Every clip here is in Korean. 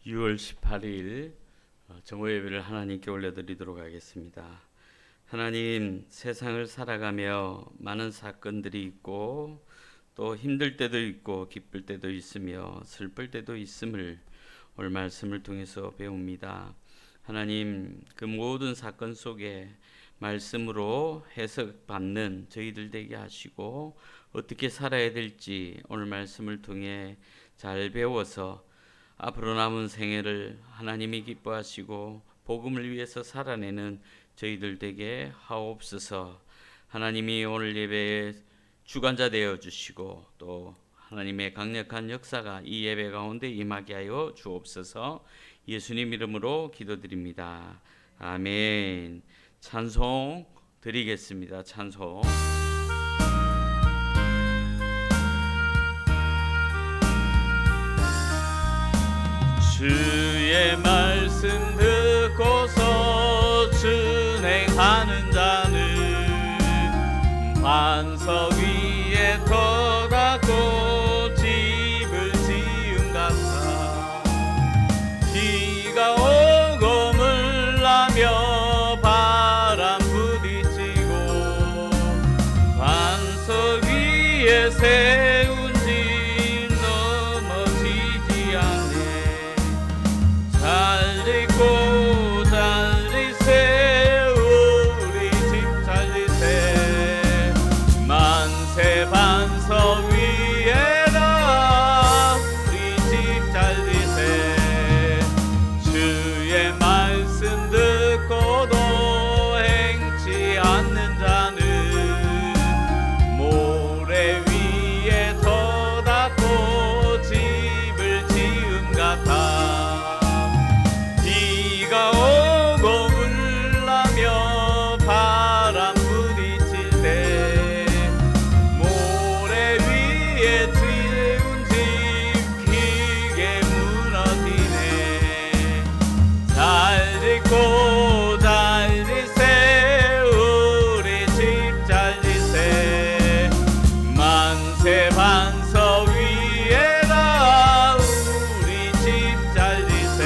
6월 18일 정오 예배를 하나님께 올려드리도록 하겠습니다. 하나님, 세상을 살아가며 많은 사건들이 있고 또 힘들 때도 있고 기쁠 때도 있으며 슬플 때도 있음을 오늘 말씀을 통해서 배웁니다. 하나님, 그 모든 사건 속에 말씀으로 해석받는 저희들 되게 하시고 어떻게 살아야 될지 오늘 말씀을 통해 잘 배워서 앞으로 남은 생애를 하나님이 기뻐하시고 복음을 위해서 살아내는 저희들 되게 하옵소서. 하나님이 오늘 예배의 주관자 되어 주시고 또 하나님의 강력한 역사가 이 예배 가운데 임하게 하여 주옵소서. 예수님 이름으로 기도드립니다. 아멘. 찬송 드리겠습니다. 찬송. 주의 말씀 듣고서 준행하는 자는 반석 위에 터닫고 집을 지은 같아. 비가 오고 물나며 바람 부딪히고 반석 위에 세운 집 넘어지지 않네. 잘 짓고 잘 지세 우리 집 잘 지세. 만세 반석 위에라 우리 집 잘 지세. 주의 말씀 듣고도 행치 않는 자는 모래 위에 터닫고 집을 지은 같아. 비가 오고 물나며 바람 부딪힐 때 모래 위에 지은 집 크게 무너지네. 잘 짓고 잘 지세 우리 집 잘 지세. 만세 반석 위에라 우리 집 잘 지세.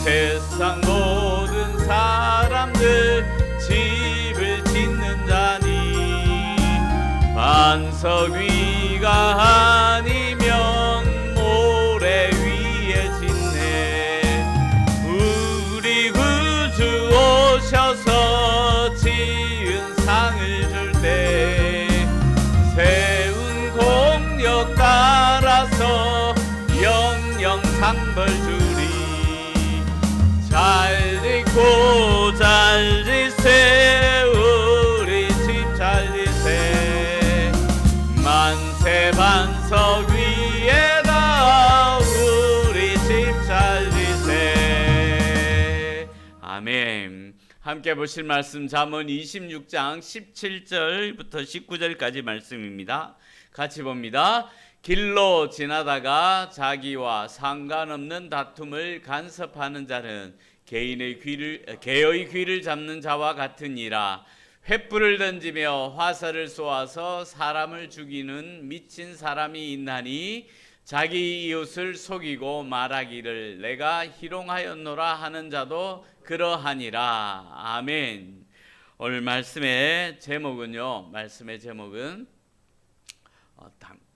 세상 모든 사람들 집을 짓는 자니 반석 위가 아니면 모래 위에 짓네. 우리 구주 오셔서 지은 상을 줄 때 세운 공력 따라서 영영 상벌 주리. 잘 짓고 잘 지세 우리 집 잘 지세. 만세 반석 위에다 우리 집 잘 지세. 아멘. 함께 보실 말씀 잠언 26장 17절부터 19절까지 말씀입니다. 같이 봅니다. 길로 지나다가 자기와 상관없는 다툼을 간섭하는 자는 개의 귀를 잡는 자와 같으니라. 횃불을 던지며 화살을 쏘아서 사람을 죽이는 미친 사람이 있나니 자기 이웃을 속이고 말하기를 내가 희롱하였노라 하는 자도 그러하니라. 아멘. 오늘 말씀의 제목은요.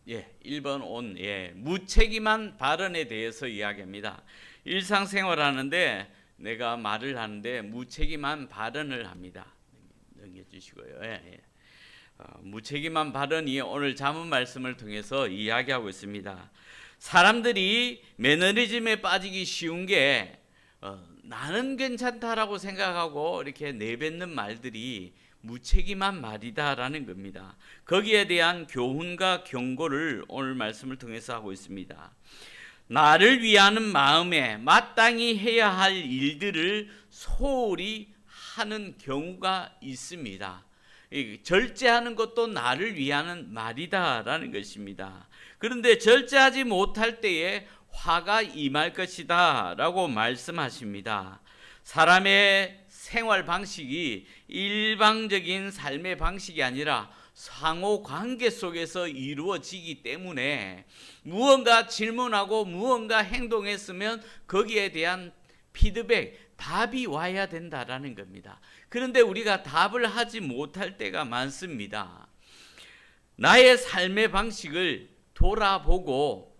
1번 온 무책임한 발언에 대해서 이야기합니다. 일상생활 하는데 내가 말을 하는데 무책임한 발언을 합니다. 넘겨주시고요. 무책임한 발언이 오늘 잠언 말씀을 통해서 이야기하고 있습니다. 사람들이 매너리즘에 빠지기 쉬운 게 나는 괜찮다라고 생각하고 이렇게 내뱉는 말들이 무책임한 말이다라는 겁니다. 거기에 대한 교훈과 경고를 오늘 말씀을 통해서 하고 있습니다. 나를 위하는 마음에 마땅히 해야 할 일들을 소홀히 하는 경우가 있습니다. 절제하는 것도 나를 위하는 말이다라는 것입니다. 그런데 절제하지 못할 때에 화가 임할 것이다 라고 말씀하십니다. 사람의 생활 방식이 일방적인 삶의 방식이 아니라 상호 관계 속에서 이루어지기 때문에 무언가 질문하고 무언가 행동했으면 거기에 대한 피드백, 답이 와야 된다라는 겁니다. 그런데 우리가 답을 하지 못할 때가 많습니다. 나의 삶의 방식을 돌아보고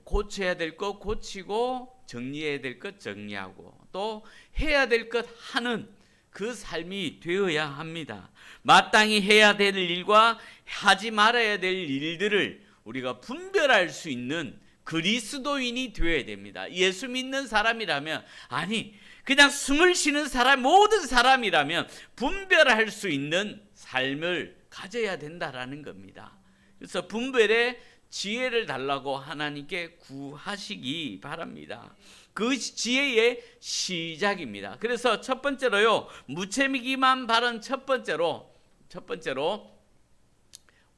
고쳐야 될 것 고치고 정리해야 될 것 정리하고 또 해야 될 것 하는 그 삶이 되어야 합니다. 마땅히 해야 될 일과 하지 말아야 될 일들을 우리가 분별할 수 있는 그리스도인이 되어야 됩니다. 예수 믿는 사람이라면, 아니 그냥 숨을 쉬는 사람, 모든 사람이라면 분별할 수 있는 삶을 가져야 된다라는 겁니다. 그래서 분별의 지혜를 달라고 하나님께 구하시기 바랍니다. 그 지혜의 시작입니다. 그래서 첫 번째로요, 무책임한 발언 첫 번째로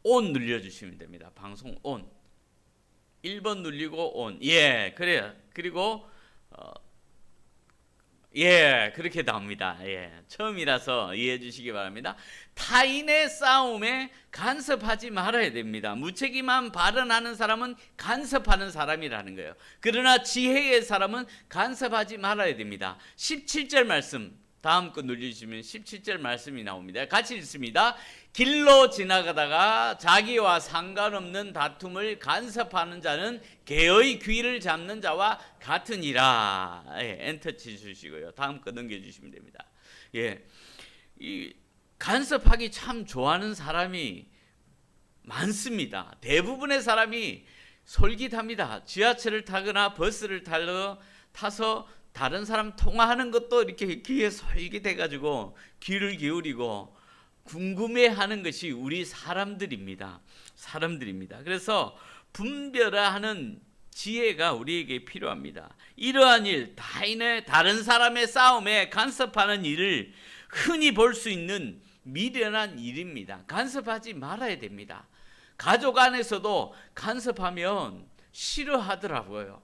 온 눌러주시면 됩니다. 방송 온 1번 눌리고 온. 예, 그래요. 그리고 예, 그렇게 나옵니다. 예, 처음이라서 이해해 주시기 바랍니다. 타인의 싸움에 간섭하지 말아야 됩니다. 무책임한 발언하는 사람은 간섭하는 사람이라는 거예요. 그러나 지혜의 사람은 간섭하지 말아야 됩니다. 17절 말씀, 다음 거 눌러주시면 17절 말씀이 나옵니다. 같이 읽습니다. 길로 지나가다가 자기와 상관없는 다툼을 간섭하는 자는 개의 귀를 잡는 자와 같으니라. 예, 엔터 치주시고요. 다음 거 넘겨주시면 됩니다. 예, 이 간섭하기 참 좋아하는 사람이 많습니다. 대부분의 사람이 솔깃합니다. 지하철을 타거나 버스를 타서 다른 사람 통화하는 것도 이렇게 귀에 솔깃해가지고 귀를 기울이고 궁금해하는 것이 우리 사람들입니다. 그래서 분별하는 지혜가 우리에게 필요합니다. 이러한 일, 다른 사람의 싸움에 간섭하는 일을 흔히 볼 수 있는 미련한 일입니다. 간섭하지 말아야 됩니다. 가족 안에서도 간섭하면 싫어하더라고요.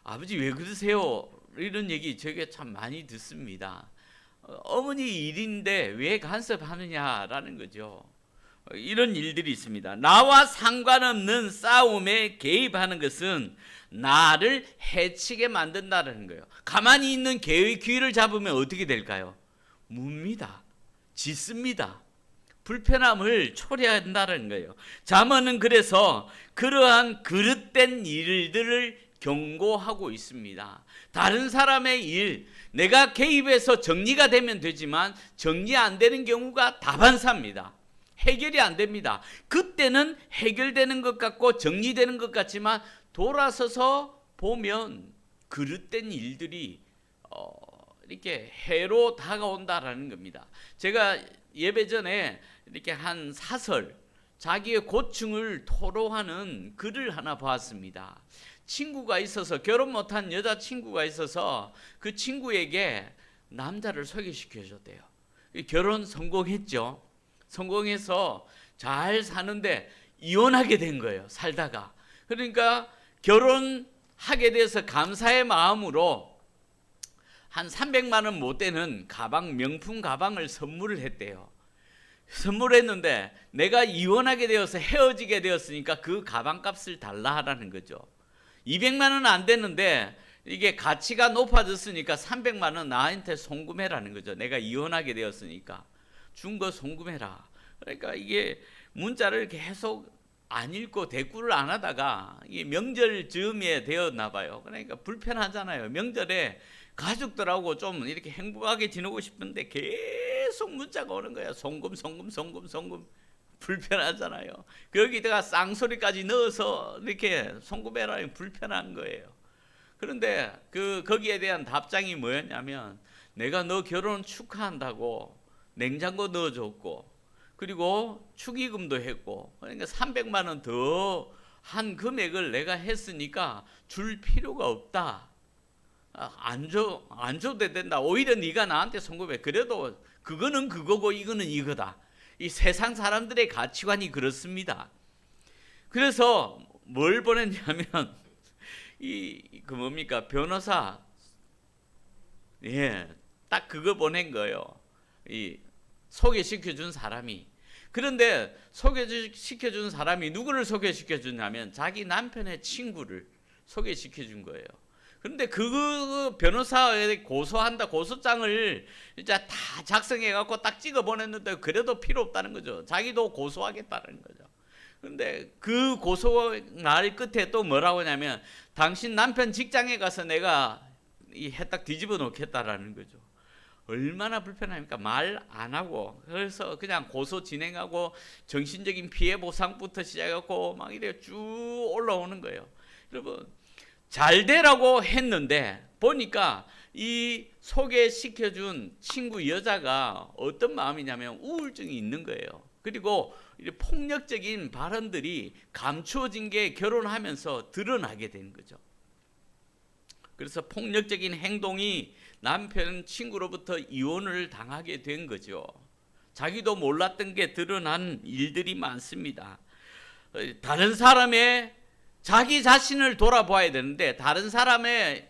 아버지 왜 그러세요? 이런 얘기 저게 참 많이 듣습니다. 어머니 일인데 왜 간섭하느냐라는 거죠. 이런 일들이 있습니다. 나와 상관없는 싸움에 개입하는 것은 나를 해치게 만든다는 거예요. 가만히 있는 개의 귀를 잡으면 어떻게 될까요? 묻니다. 짖습니다. 불편함을 초래한다는 거예요. 잠언은 그래서 그러한 그릇된 일들을 경고하고 있습니다. 다른 사람의 일, 내가 개입해서 정리가 되면 되지만 정리 안 되는 경우가 다반사입니다. 해결이 안 됩니다. 그때는 해결되는 것 같고 정리되는 것 같지만 돌아서서 보면 그릇된 일들이 이렇게 해로 다가온다라는 겁니다. 제가 예배 전에 이렇게 한 사설, 자기의 고충을 토로하는 글을 하나 보았습니다. 친구가 있어서, 결혼 못한 여자친구가 있어서 그 친구에게 남자를 소개시켜 줬대요. 결혼 성공했죠. 성공해서 잘 사는데 이혼하게 된 거예요. 살다가. 그러니까 결혼하게 돼서 감사의 마음으로 한 300만 원 못 되는 가방, 명품 가방을 선물을 했대요. 선물했는데 내가 이혼하게 되어서 헤어지게 되었으니까 그 가방 값을 달라 하라는 거죠. 200만 원 안 됐는데 이게 가치가 높아졌으니까 300만 원 나한테 송금해라는 거죠. 내가 이혼하게 되었으니까 준 거 송금해라. 그러니까 이게 문자를 계속 안 읽고 대꾸를 안 하다가 이게 명절 즈음에 되었나 봐요. 그러니까 불편하잖아요. 명절에 가족들하고 좀 이렇게 행복하게 지내고 싶은데 계속 문자가 오는 거야. 송금. 불편하잖아요. 거기다가 쌍소리까지 넣어서 이렇게 송금해라. 불편한 거예요. 그런데 거기에 대한 답장이 뭐였냐면, 내가 너 결혼 축하한다고 냉장고 넣어줬고, 그리고 축의금도 했고, 그러니까 300만 원 더 한 금액을 내가 했으니까 줄 필요가 없다. 안 줘도 된다. 오히려 네가 나한테 송금해. 그래도 그거는 그거고 이거는 이거다. 이 세상 사람들의 가치관이 그렇습니다. 그래서 뭘 보냈냐면 그 뭡니까, 변호사, 예, 딱 그거 보낸 거예요. 이 소개시켜 준 사람이. 그런데 소개시켜준 사람이 누구를 소개시켜주냐면 자기 남편의 친구를 소개시켜준 거예요. 그런데 그 변호사에 고소한다 고소장을 이제 다 작성해 갖고 딱 찍어 보냈는데 그래도 필요 없다는 거죠. 자기도 고소하겠다는 거죠. 그런데 그 고소 말 끝에 또 뭐라고 하냐면 당신 남편 직장에 가서 내가 이 해딱 뒤집어 놓겠다라는 거죠. 얼마나 불편합니까? 말 안 하고. 그래서 그냥 고소 진행하고 정신적인 피해 보상부터 시작하고 막 이래 쭉 올라오는 거예요. 여러분, 잘 되라고 했는데 보니까 이 소개시켜준 친구 여자가 어떤 마음이냐면 우울증이 있는 거예요. 그리고 폭력적인 발언들이 감추어진 게 결혼하면서 드러나게 된 거죠. 그래서 폭력적인 행동이 남편 친구로부터 이혼을 당하게 된 거죠. 자기도 몰랐던 게 드러난 일들이 많습니다. 다른 사람의 자기 자신을 돌아봐야 되는데 다른 사람에게까지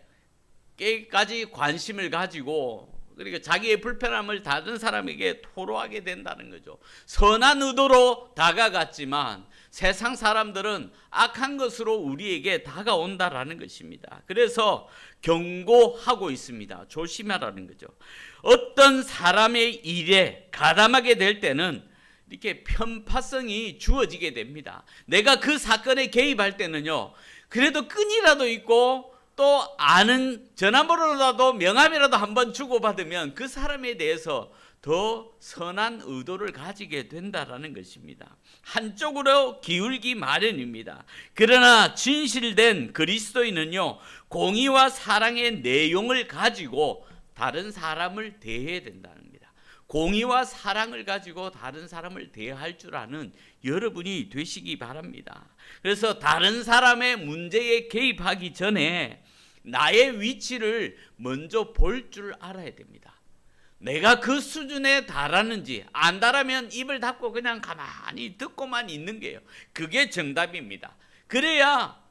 관심을 가지고 그러니까 자기의 불편함을 다른 사람에게 토로하게 된다는 거죠. 선한 의도로 다가갔지만 세상 사람들은 악한 것으로 우리에게 다가온다라는 것입니다. 그래서 경고하고 있습니다. 조심하라는 거죠. 어떤 사람의 일에 가담하게 될 때는 이렇게 편파성이 주어지게 됩니다. 내가 그 사건에 개입할 때는요, 그래도 끈이라도 있고 또 아는 전화번호라도 명함이라도 한번 주고받으면 그 사람에 대해서 더 선한 의도를 가지게 된다라는 것입니다. 한쪽으로 기울기 마련입니다. 그러나 진실된 그리스도인은요, 공의와 사랑의 내용을 가지고 다른 사람을 대해야 된다는 겁니다. 공의와 사랑을 가지고 다른 사람을 대할 줄 아는 여러분이 되시기 바랍니다. 그래서 다른 사람의 문제에 개입하기 전에 나의 위치를 먼저 볼 줄 알아야 됩니다. 내가 그 수준에 달하는지 안 달하면 입을 닫고 그냥 가만히 듣고만 있는 게요. 그게 정답입니다. 그래야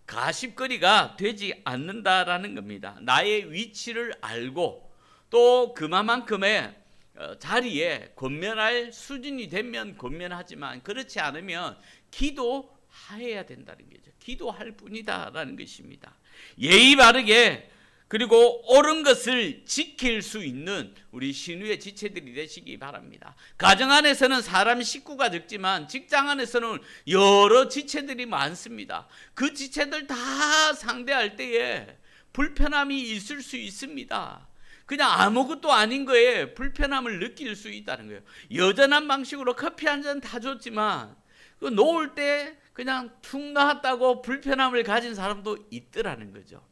가십거리가 되지 않는다라는 겁니다. 나의 위치를 알고 또 그만큼의 자리에 권면할 수준이 되면 권면하지만 그렇지 않으면 기도해야 된다는 거죠. 기도할 뿐이다라는 것입니다. 예의 바르게 그리고 옳은 것을 지킬 수 있는 우리 신우의 지체들이 되시기 바랍니다. 가정 안에서는 사람 식구가 적지만 직장 안에서는 여러 지체들이 많습니다. 그 지체들 다 상대할 때에 불편함이 있을 수 있습니다. 그냥 아무것도 아닌 거에 불편함을 느낄 수 있다는 거예요. 여전한 방식으로 커피 한 잔 다 줬지만 그 놓을 때 그냥 툭 놨다고 불편함을 가진 사람도 있더라는 거죠.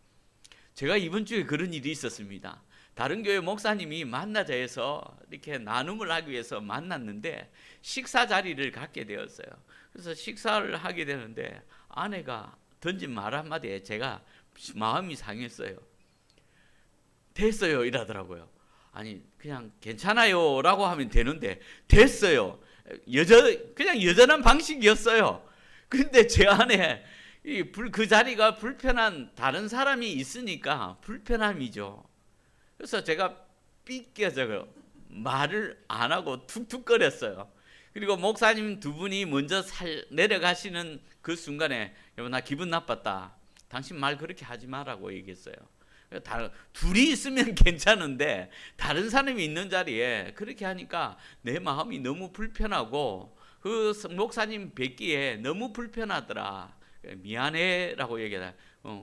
제가 이번 주에 그런 일이 있었습니다. 다른 교회 목사님이 만나자 해서 이렇게 나눔을 하기 위해서 만났는데 식사 자리를 갖게 되었어요. 그래서 식사를 하게 되는데 아내가 던진 말 한마디에 제가 마음이 상했어요. 됐어요 이러더라고요. 아니 그냥 괜찮아요 라고 하면 되는데 됐어요. 그냥 여전한 방식이었어요. 근데 제 안에 그 자리가 불편한 다른 사람이 있으니까 불편함이죠. 그래서 제가 삐껴서 말을 안 하고 툭툭거렸어요. 그리고 목사님 두 분이 먼저 내려가시는 그 순간에 여보 나 기분 나빴다. 당신 말 그렇게 하지 마라고 얘기했어요. 둘이 있으면 괜찮은데 다른 사람이 있는 자리에 그렇게 하니까 내 마음이 너무 불편하고 그 목사님 뵙기에 너무 불편하더라. 미안해라고 얘기하다.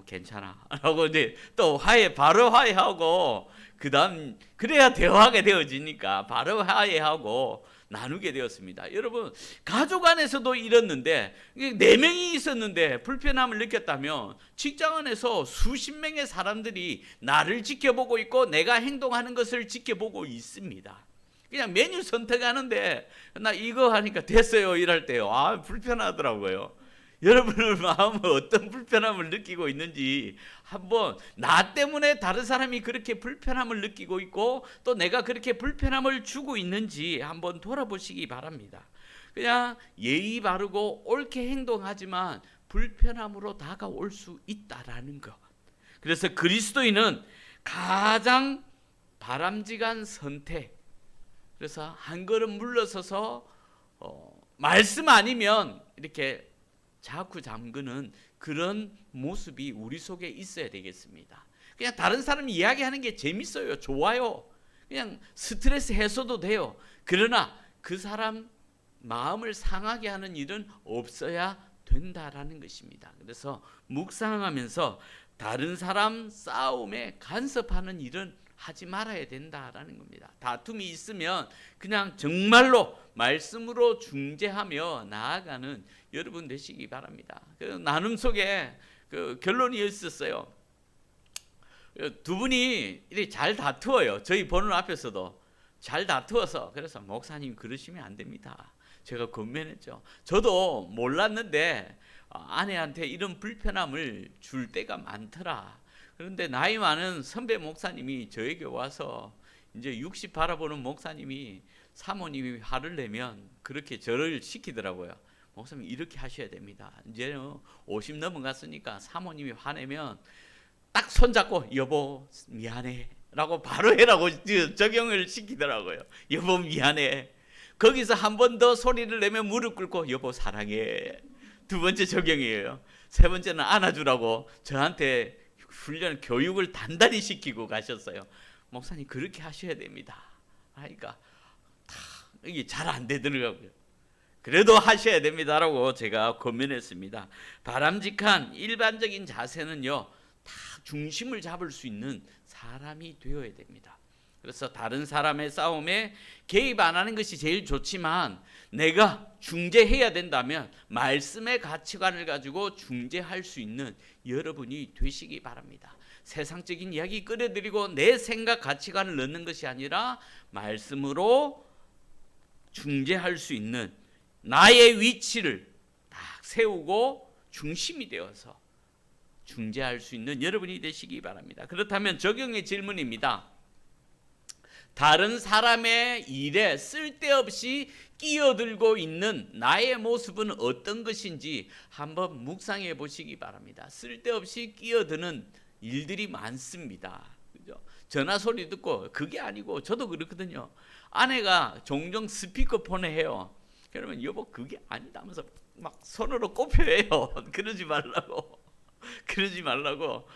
괜찮아 라고 이제 또 바로 화해하고 그 다음 그래야 대화가 되어지니까 바로 화해하고 나누게 되었습니다. 여러분 가족 안에서도 이랬는데 4명이 있었는데 불편함을 느꼈다면 직장 안에서 수십 명의 사람들이 나를 지켜보고 있고 내가 행동하는 것을 지켜보고 있습니다. 그냥 메뉴 선택하는데 나 이거 하니까 됐어요 이럴 때요. 불편하더라고요. 여러분의 마음은 어떤 불편함을 느끼고 있는지 한번 나 때문에 다른 사람이 그렇게 불편함을 느끼고 있고 또 내가 그렇게 불편함을 주고 있는지 한번 돌아보시기 바랍니다. 그냥 예의 바르고 옳게 행동하지만 불편함으로 다가올 수 있다라는 것. 그래서 그리스도인은 가장 바람직한 선택. 그래서 한 걸음 물러서서 말씀 아니면 이렇게 자꾸 잠그는 그런 모습이 우리 속에 있어야 되겠습니다. 그냥 다른 사람 이야기하는 게 재밌어요. 좋아요. 그냥 스트레스 해소도 돼요. 그러나 그 사람 마음을 상하게 하는 일은 없어야 된다라는 것입니다. 그래서 묵상하면서 다른 사람 싸움에 간섭하는 일은 하지 말아야 된다라는 겁니다. 다툼이 있으면 그냥 정말로 말씀으로 중재하며 나아가는 여러분 되시기 바랍니다. 그 나눔 속에 그 결론이 있었어요. 두 분이 이렇게 잘 다투어요. 저희 보는 앞에서도 잘 다투어서, 그래서 목사님 그러시면 안 됩니다. 제가 권면했죠. 저도 몰랐는데 아내한테 이런 불편함을 줄 때가 많더라. 그런데 나이 많은 선배 목사님이 저에게 와서, 이제 60 바라보는 목사님이 사모님이 화를 내면 그렇게 저를 시키더라고요. 목사님 이렇게 하셔야 됩니다. 이제 50 넘어갔으니까 사모님이 화내면 딱 손잡고 여보 미안해 라고 바로 해라고 적용을 시키더라고요. 여보 미안해. 거기서 한 번 더 소리를 내면 무릎 꿇고 여보 사랑해. 두 번째 적용이에요. 세 번째는 안아주라고 저한테 훈련 교육을 단단히 시키고 가셨어요. 목사님 그렇게 하셔야 됩니다. 그러니까 이게 잘 안 되더라고요. 그래도 하셔야 됩니다라고 제가 권면했습니다. 바람직한 일반적인 자세는요, 다 중심을 잡을 수 있는 사람이 되어야 됩니다. 그래서 다른 사람의 싸움에 개입 안 하는 것이 제일 좋지만, 내가 중재해야 된다면 말씀의 가치관을 가지고 중재할 수 있는 여러분이 되시기 바랍니다. 세상적인 이야기 끌어들이고 내 생각 가치관을 넣는 것이 아니라 말씀으로 중재할 수 있는 나의 위치를 딱 세우고 중심이 되어서 중재할 수 있는 여러분이 되시기 바랍니다. 그렇다면 적용의 질문입니다. 다른 사람의 일에 쓸데없이 끼어들고 있는 나의 모습은 어떤 것인지 한번 묵상해 보시기 바랍니다. 쓸데없이 끼어드는 일들이 많습니다. 그죠? 전화 소리 듣고, 그게 아니고 저도 그렇거든요. 아내가 종종 스피커폰에 해요. 그러면 여보 그게 아니다 하면서 막 손으로 꼽혀요. 그러지 말라고. 그러지 말라고.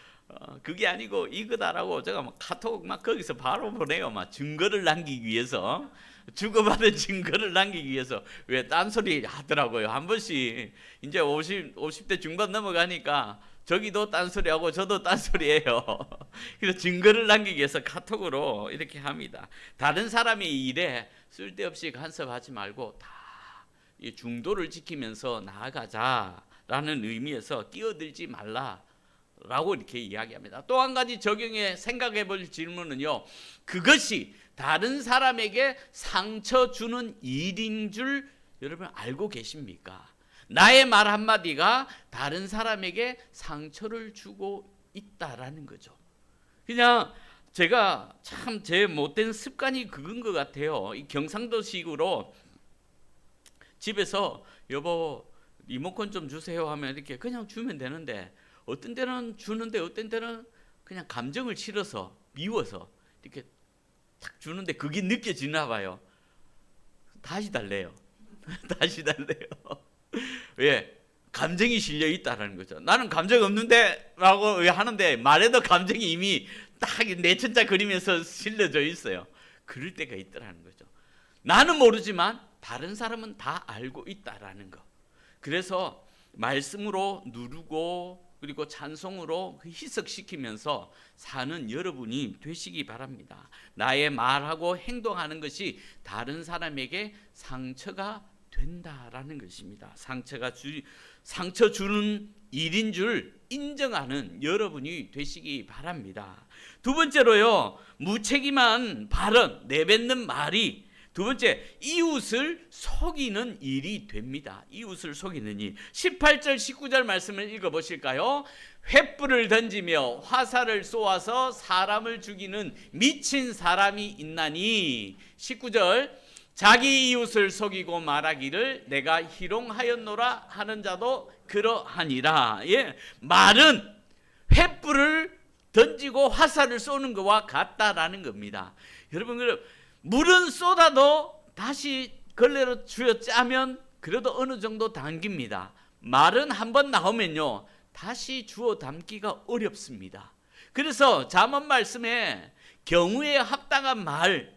그게 아니고 이거다라고 제가 막 카톡 막 거기서 바로 보내요. 막 증거를 남기기 위해서, 주고받은 증거를 남기기 위해서. 왜 딴소리 하더라고요. 한 번씩 이제 50대 중반 넘어가니까 저기도 딴소리하고 저도 딴소리해요. 그래서 증거를 남기기 위해서 카톡으로 이렇게 합니다. 다른 사람의 일에 쓸데없이 간섭하지 말고 다 중도를 지키면서 나아가자라는 의미에서 끼어들지 말라 라고 이렇게 이야기합니다. 또 한 가지 적용해 생각해 볼 질문은요, 그것이 다른 사람에게 상처 주는 일인 줄 여러분 알고 계십니까? 나의 말 한마디가 다른 사람에게 상처를 주고 있다라는 거죠. 그냥 제가 참 제 못된 습관이 그건 것 같아요. 이 경상도식으로 집에서 여보 리모컨 좀 주세요 하면 이렇게 그냥 주면 되는데, 어떤 때는 주는데 어떤 때는 그냥 감정을 실어서 미워서 이렇게 탁 주는데 그게 느껴지나 봐요. 다시 달래요. 다시 달래요. 왜? 감정이 실려 있다라는 거죠. 나는 감정 없는데 라고 하는데 말에도 감정이 이미 딱 내천자 그리면서 실려져 있어요. 그럴 때가 있더라는 거죠. 나는 모르지만 다른 사람은 다 알고 있다라는 거. 그래서 말씀으로 누르고 그리고 찬송으로 희석시키면서 사는 여러분이 되시기 바랍니다. 나의 말하고 행동하는 것이 다른 사람에게 상처가 된다라는 것입니다. 상처 주는 일인 줄 인정하는 여러분이 되시기 바랍니다. 두 번째로요, 무책임한 발언, 내뱉는 말이 두 번째, 이웃을 속이는 일이 됩니다. 이웃을 속이는 일. 18절 19절 말씀을 읽어보실까요? 횃불을 던지며 화살을 쏘아서 사람을 죽이는 미친 사람이 있나니. 19절, 자기 이웃을 속이고 말하기를 내가 희롱하였노라 하는 자도 그러하니라. 예, 말은 횃불을 던지고 화살을 쏘는 것과 같다라는 겁니다. 여러분, 물은 쏟아도 다시 걸레로 쥐어 짜면 그래도 어느 정도 담깁니다. 말은 한번 나오면요 다시 주워 담기가 어렵습니다. 그래서 잠언 말씀에 경우에 합당한 말,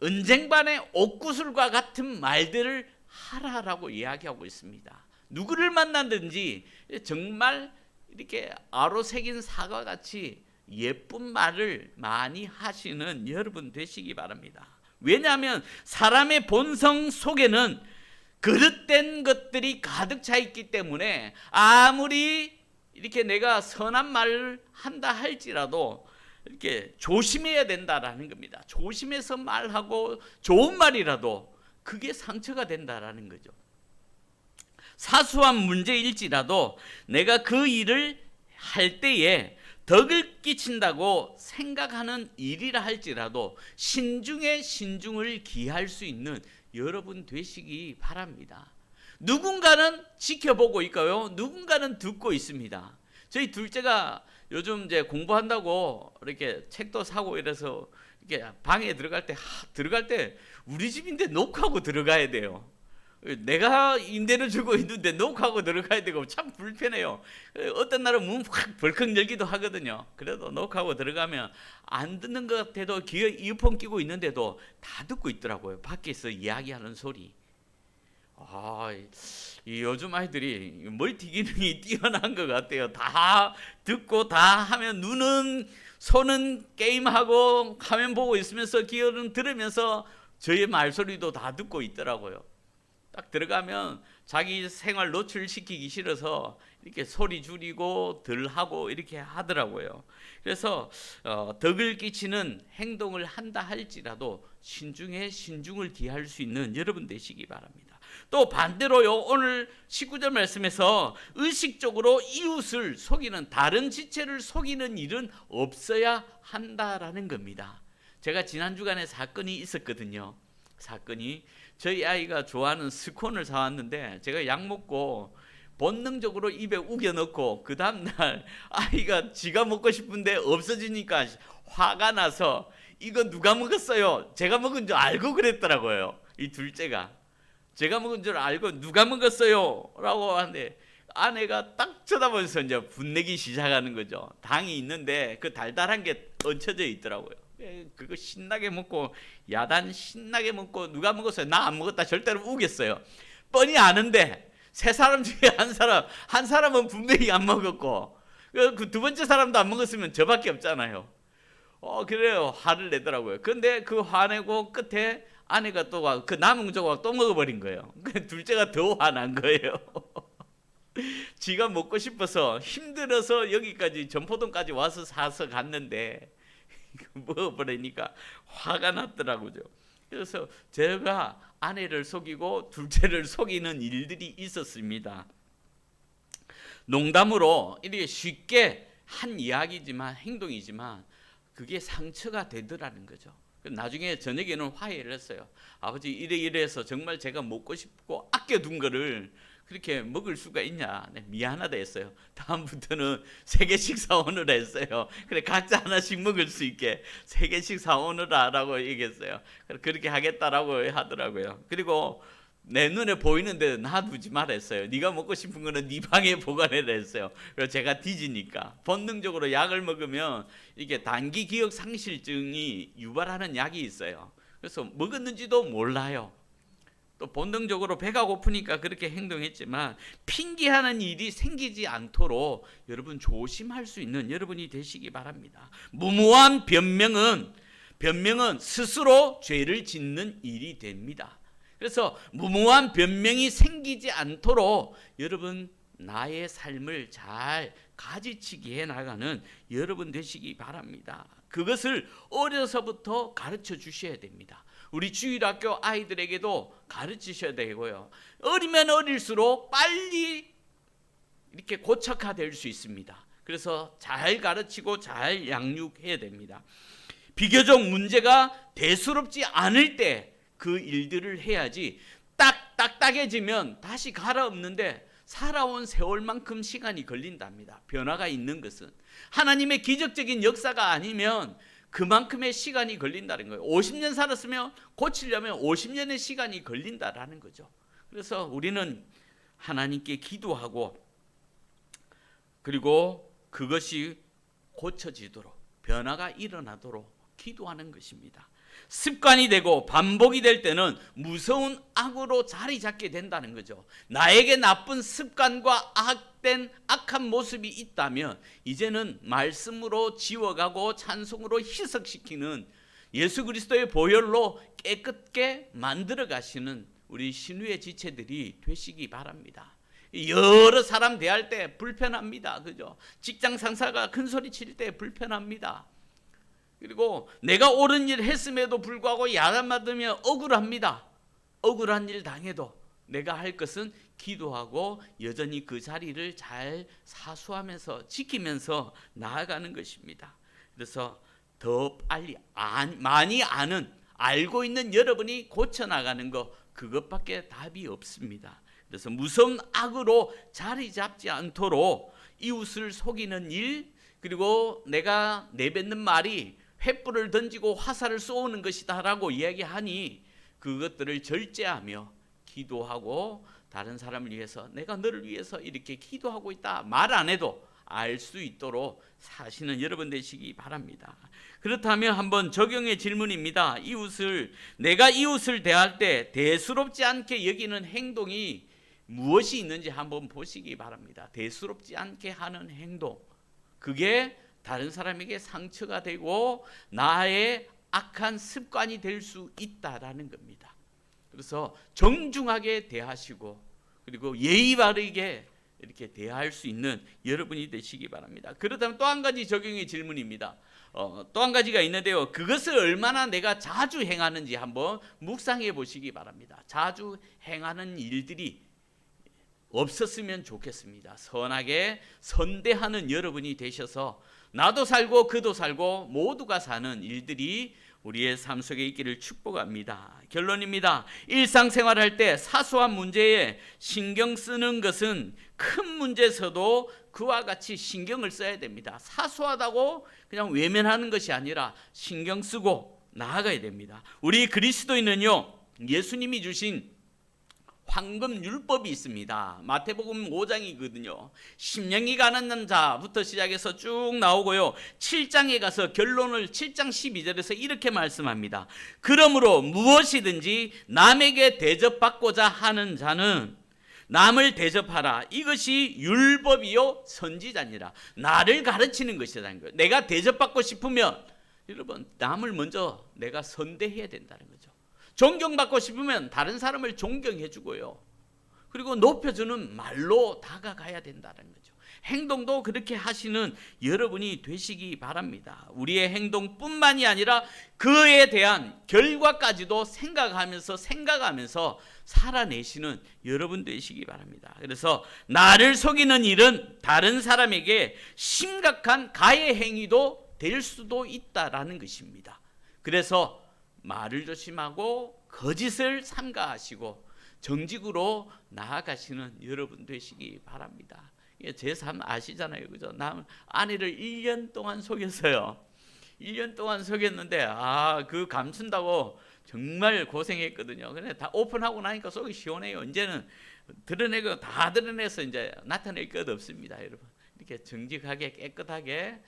은쟁반의 옥구슬과 같은 말들을 하라라고 이야기하고 있습니다. 누구를 만나든지 정말 이렇게 아로 새긴 사과 같이 예쁜 말을 많이 하시는 여러분 되시기 바랍니다. 왜냐하면 사람의 본성 속에는 그릇된 것들이 가득 차 있기 때문에 아무리 이렇게 내가 선한 말을 한다 할지라도 이렇게 조심해야 된다라는 겁니다. 조심해서 말하고 좋은 말이라도 그게 상처가 된다라는 거죠. 사소한 문제일지라도 내가 그 일을 할 때에 덕을 끼친다고 생각하는 일이라 할지라도 신중에 신중을 기할 수 있는 여러분 되시기 바랍니다. 누군가는 지켜보고 있고요, 누군가는 듣고 있습니다. 저희 둘째가 요즘 이제 공부한다고 이렇게 책도 사고 이래서 이렇게 방에 들어갈 때 우리 집인데 녹화하고 들어가야 돼요. 내가 임대를 주고 있는데 녹화하고 들어가야 되고 참 불편해요. 어떤 날은 문 확 벌컥 열기도 하거든요. 그래도 녹화하고 들어가면 안 듣는 것 같아도 귀에 이어폰 끼고 있는데도 다 듣고 있더라고요. 밖에서 이야기하는 소리. 이 요즘 아이들이 멀티 기능이 뛰어난 것 같아요. 다 듣고 다 하면 눈은 손은 게임하고 화면 보고 있으면서 귀는 들으면서 저의 말소리도 다 듣고 있더라고요. 딱 들어가면 자기 생활 노출시키기 싫어서 이렇게 소리 줄이고 덜 하고 이렇게 하더라고요. 그래서 덕을 끼치는 행동을 한다 할지라도 신중에 신중을 기할 수 있는 여러분 되시기 바랍니다. 또 반대로요, 오늘 19절 말씀에서 의식적으로 이웃을 속이는, 다른 지체를 속이는 일은 없어야 한다라는 겁니다. 제가 지난 주간에 사건이 있었거든요. 사건이 저희 아이가 좋아하는 스콘을 사왔는데 제가 약 먹고 본능적으로 입에 우겨 넣고 그 다음날 아이가 지가 먹고 싶은데 없어지니까 화가 나서 이거 누가 먹었어요? 제가 먹은 줄 알고 그랬더라고요. 이 둘째가 제가 먹은 줄 알고 누가 먹었어요? 라고 하는데 아내가 딱 쳐다보면서 이제 분내기 시작하는 거죠. 당이 있는데 그 달달한 게 얹혀져 있더라고요. 그거 신나게 먹고 야단 신나게 먹고 누가 먹었어요? 나 안 먹었다 절대로 우겼어요. 뻔히 아는데 세 사람 중에 한 사람은 분명히 안 먹었고 그 두 번째 사람도 안 먹었으면 저밖에 없잖아요. 그래요. 화를 내더라고요. 근데 그 화내고 끝에 아내가 또 그 남은 조각 또 먹어버린 거예요. 둘째가 더 화난 거예요. 지가 먹고 싶어서 힘들어서 여기까지 전포동까지 와서 사서 갔는데 먹어버리니까 화가 났더라고요. 그래서 제가 아내를 속이고 둘째를 속이는 일들이 있었습니다. 농담으로 이렇게 쉽게 한 이야기지만 행동이지만 그게 상처가 되더라는 거죠. 나중에 저녁에는 화해를 했어요. 아버지 이래서 정말 제가 먹고 싶고 아껴둔 거를 그렇게 먹을 수가 있냐. 네, 미안하다 했어요. 다음부터는 3개씩 사오느라 했어요. 그래 각자 하나씩 먹을 수 있게 3개씩 사오느라라고 얘기했어요. 그렇게 하겠다라고 하더라고요. 그리고 내 눈에 보이는데 놔두지 말라 했어요. 네가 먹고 싶은 거는 네 방에 보관해라 했어요. 그래서 제가 뒤지니까 본능적으로 약을 먹으면 이게 단기 기억 상실증이 유발하는 약이 있어요. 그래서 먹었는지도 몰라요. 또 본능적으로 배가 고프니까 그렇게 행동했지만 핑계하는 일이 생기지 않도록 여러분 조심할 수 있는 여러분이 되시기 바랍니다. 무모한 변명은 스스로 죄를 짓는 일이 됩니다. 그래서 무모한 변명이 생기지 않도록 여러분 나의 삶을 잘 가지치기 해나가는 여러분 되시기 바랍니다. 그것을 어려서부터 가르쳐 주셔야 됩니다. 우리 주일학교 아이들에게도 가르치셔야 되고요. 어리면 어릴수록 빨리 이렇게 고착화될 수 있습니다. 그래서 잘 가르치고 잘 양육해야 됩니다. 비교적 문제가 대수롭지 않을 때 그 일들을 해야지 딱딱해지면 다시 갈아엎는데 살아온 세월만큼 시간이 걸린답니다. 변화가 있는 것은 하나님의 기적적인 역사가 아니면 그만큼의 시간이 걸린다는 거예요. 50년 살았으면 고치려면 50년의 시간이 걸린다라는 거죠. 그래서 우리는 하나님께 기도하고 그리고 그것이 고쳐지도록 변화가 일어나도록 기도하는 것입니다. 습관이 되고 반복이 될 때는 무서운 악으로 자리 잡게 된다는 거죠. 나에게 나쁜 습관과 악한 모습이 있다면 이제는 말씀으로 지워가고 찬송으로 희석시키는 예수 그리스도의 보혈로 깨끗게 만들어 가시는 우리 신유의 지체들이 되시기 바랍니다. 여러 사람 대할 때 불편합니다. 그죠? 직장 상사가 큰 소리 칠 때 불편합니다. 그리고 내가 옳은 일 했음에도 불구하고 야단맞으면 억울합니다. 억울한 일 당해도 내가 할 것은 기도하고 여전히 그 자리를 잘 사수하면서 지키면서 나아가는 것입니다. 그래서 더 빨리 많이 알고 있는 여러분이 고쳐나가는 것, 그것밖에 답이 없습니다. 그래서 무서운 악으로 자리 잡지 않도록 이웃을 속이는 일, 그리고 내가 내뱉는 말이 횃불을 던지고 화살을 쏘는 것이다 라고 이야기하니 그것들을 절제하며 기도하고 다른 사람을 위해서 내가 너를 위해서 이렇게 기도하고 있다 말 안 해도 알 수 있도록 사시는 여러분 되시기 바랍니다. 그렇다면 한번 적용의 질문입니다. 내가 이웃을 대할 때 대수롭지 않게 여기는 행동이 무엇이 있는지 한번 보시기 바랍니다. 대수롭지 않게 하는 행동, 그게 다른 사람에게 상처가 되고 나의 악한 습관이 될 수 있다라는 겁니다. 그래서 정중하게 대하시고 그리고 예의 바르게 이렇게 대할 수 있는 여러분이 되시기 바랍니다. 그렇다면 또 한 가지 적용의 질문입니다. 또 한 가지가 있는데요. 그것을 얼마나 내가 자주 행하는지 한번 묵상해 보시기 바랍니다. 자주 행하는 일들이 없었으면 좋겠습니다. 선하게 선대하는 여러분이 되셔서 나도 살고 그도 살고 모두가 사는 일들이 우리의 삶 속에 있기를 축복합니다. 결론입니다. 일상생활할 때 사소한 문제에 신경 쓰는 것은 큰 문제에서도 그와 같이 신경을 써야 됩니다. 사소하다고 그냥 외면하는 것이 아니라 신경 쓰고 나아가야 됩니다. 우리 그리스도인은요, 예수님이 주신 황금 율법이 있습니다. 마태복음 5장이거든요. 심령이 가난한 자부터 시작해서 쭉 나오고요. 7장에 가서 결론을 7장 12절에서 이렇게 말씀합니다. 그러므로 무엇이든지 남에게 대접받고자 하는 자는 남을 대접하라. 이것이 율법이요 선지자니라. 나를 가르치는 것이라는 거예요. 내가 대접받고 싶으면 여러분 남을 먼저 내가 선대해야 된다는 거죠. 존경받고 싶으면 다른 사람을 존경해 주고요. 그리고 높여주는 말로 다가가야 된다는 거죠. 행동도 그렇게 하시는 여러분이 되시기 바랍니다. 우리의 행동뿐만이 아니라 그에 대한 결과까지도 생각하면서 살아내시는 여러분 되시기 바랍니다. 그래서 나를 속이는 일은 다른 사람에게 심각한 가해 행위도 될 수도 있다라는 것입니다. 그래서 말을 조심하고 거짓을 삼가하시고 정직으로 나아가시는 여러분 되시기 바랍니다. 제 삶 아시잖아요. 그죠? 남 아내를 1년 동안 속였어요. 1년 동안 속였는데 그 감춘다고 정말 고생했거든요. 근데 다 오픈하고 나니까 속이 시원해요. 이제는 드러내고 다 드러내서 이제 나타낼 것 없습니다, 여러분. 이렇게 정직하게 깨끗하게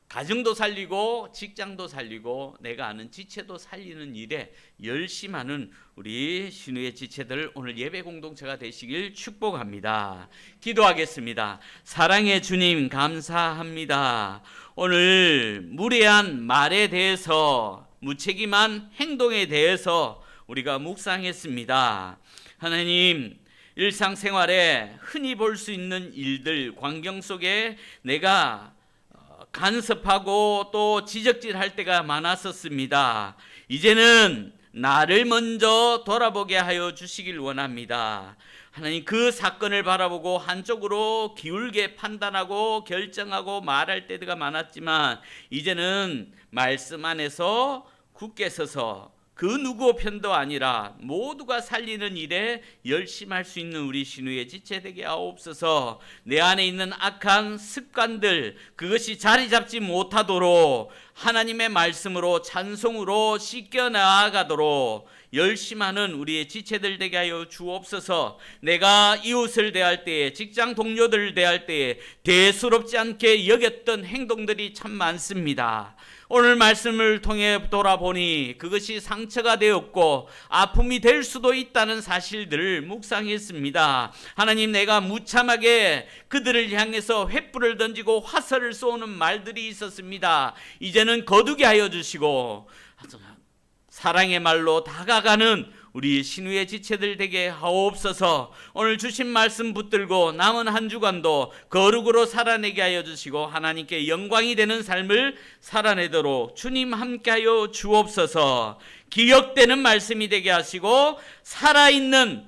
가정도 살리고 직장도 살리고 내가 아는 지체도 살리는 일에 열심하는 우리 신우의 지체들 오늘 예배 공동체가 되시길 축복합니다. 기도하겠습니다. 사랑의 주님 감사합니다. 오늘 무례한 말에 대해서 무책임한 행동에 대해서 우리가 묵상했습니다. 하나님, 일상생활에 흔히 볼 수 있는 일들, 광경 속에 내가 간섭하고 또 지적질할 때가 많았었습니다. 이제는 나를 먼저 돌아보게 하여 주시길 원합니다. 하나님, 그 사건을 바라보고 한쪽으로 기울게 판단하고 결정하고 말할 때가 많았지만 이제는 말씀 안에서 굳게 서서 그 누구 편도 아니라 모두가 살리는 일에 열심할 수 있는 우리 신우의 지체 되게 하옵소서. 내 안에 있는 악한 습관들, 그것이 자리 잡지 못하도록 하나님의 말씀으로 찬송으로 씻겨 나아가도록 열심하는 우리의 지체들 되게 하여 주옵소서. 내가 이웃을 대할 때에, 직장 동료들을 대할 때에 대수롭지 않게 여겼던 행동들이 참 많습니다. 오늘 말씀을 통해 돌아보니 그것이 상처가 되었고 아픔이 될 수도 있다는 사실들을 묵상했습니다. 하나님, 내가 무참하게 그들을 향해서 횃불을 던지고 화살을 쏘는 말들이 있었습니다. 이제는 거두게 하여 주시고 사랑의 말로 다가가는 우리 신우의 지체들 되게 하옵소서. 오늘 주신 말씀 붙들고 남은 한 주간도 거룩으로 살아내게 하여 주시고 하나님께 영광이 되는 삶을 살아내도록 주님 함께하여 주옵소서. 기억되는 말씀이 되게 하시고 살아있는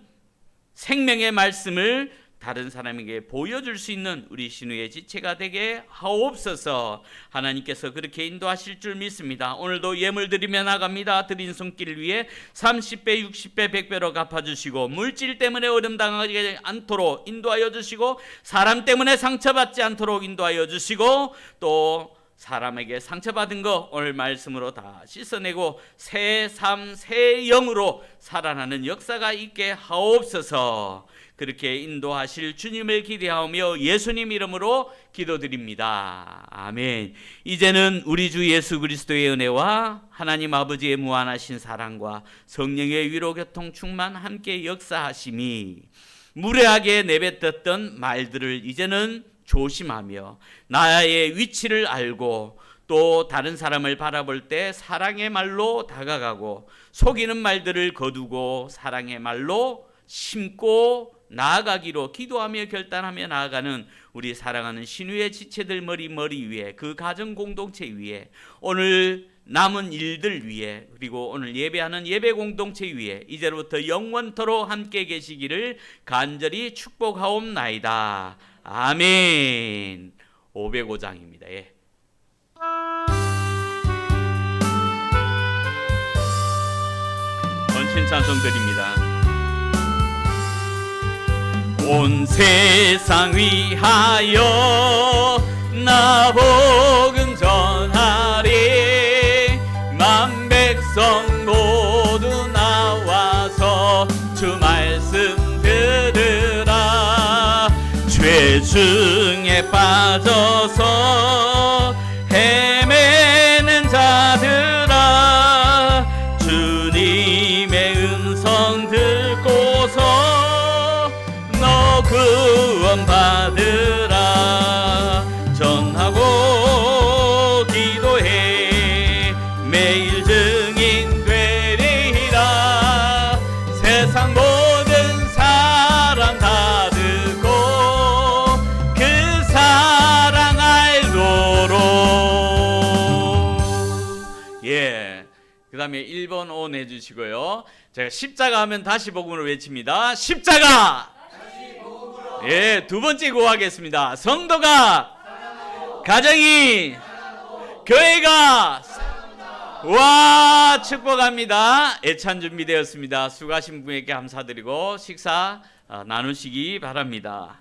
생명의 말씀을 다른 사람에게 보여줄 수 있는 우리 신우의 지체가 되게 하옵소서. 하나님께서 그렇게 인도하실 줄 믿습니다. 오늘도 예물 드리며 나갑니다. 드린 손길 위에 30배, 60배, 100배로 갚아주시고 물질 때문에 어려움 당하지 않도록 인도하여 주시고 사람 때문에 상처받지 않도록 인도하여 주시고 또 사람에게 상처받은 거 오늘 말씀으로 다 씻어내고 새 삶, 새 영으로 살아나는 역사가 있게 하옵소서. 그렇게 인도하실 주님을 기대하며 예수님 이름으로 기도드립니다. 아멘. 이제는 우리 주 예수 그리스도의 은혜와 하나님 아버지의 무한하신 사랑과 성령의 위로 교통 충만 함께 역사하심이 무례하게 내뱉었던 말들을 이제는 조심하며 나의 위치를 알고 또 다른 사람을 바라볼 때 사랑의 말로 다가가고 속이는 말들을 거두고 사랑의 말로 심고 나아가기로 기도하며 결단하며 나아가는 우리 사랑하는 신우의 지체들 머리 위에 그 가정 공동체 위에 오늘 남은 일들 위에 그리고 오늘 예배하는 예배 공동체 위에 이제부터 영원토록 함께 계시기를 간절히 축복하옵나이다. 아멘. 505장입니다. 예. 전신 찬송 드립니다. 온 세상 위하여 나 복음 전하리 만 백성 모두 나와서 주 말씀 들으라 죄 중에 빠져서 헤매는 자들아 주님의 음성 듣고서 구원 받으라 전하고 기도해 매일 증인 되리라 세상 모든 사람 다 듣고 그 사랑 알도록. 예. 그 다음에 1번 오 내주시고요. 제가 십자가 하면 다시 복음으로 외칩니다. 십자가! 예, 두 번째 구하겠습니다. 성도가, 가정이, 교회가, 와, 축복합니다. 애찬 준비되었습니다. 수고하신 분에게 감사드리고 식사 나누시기 바랍니다.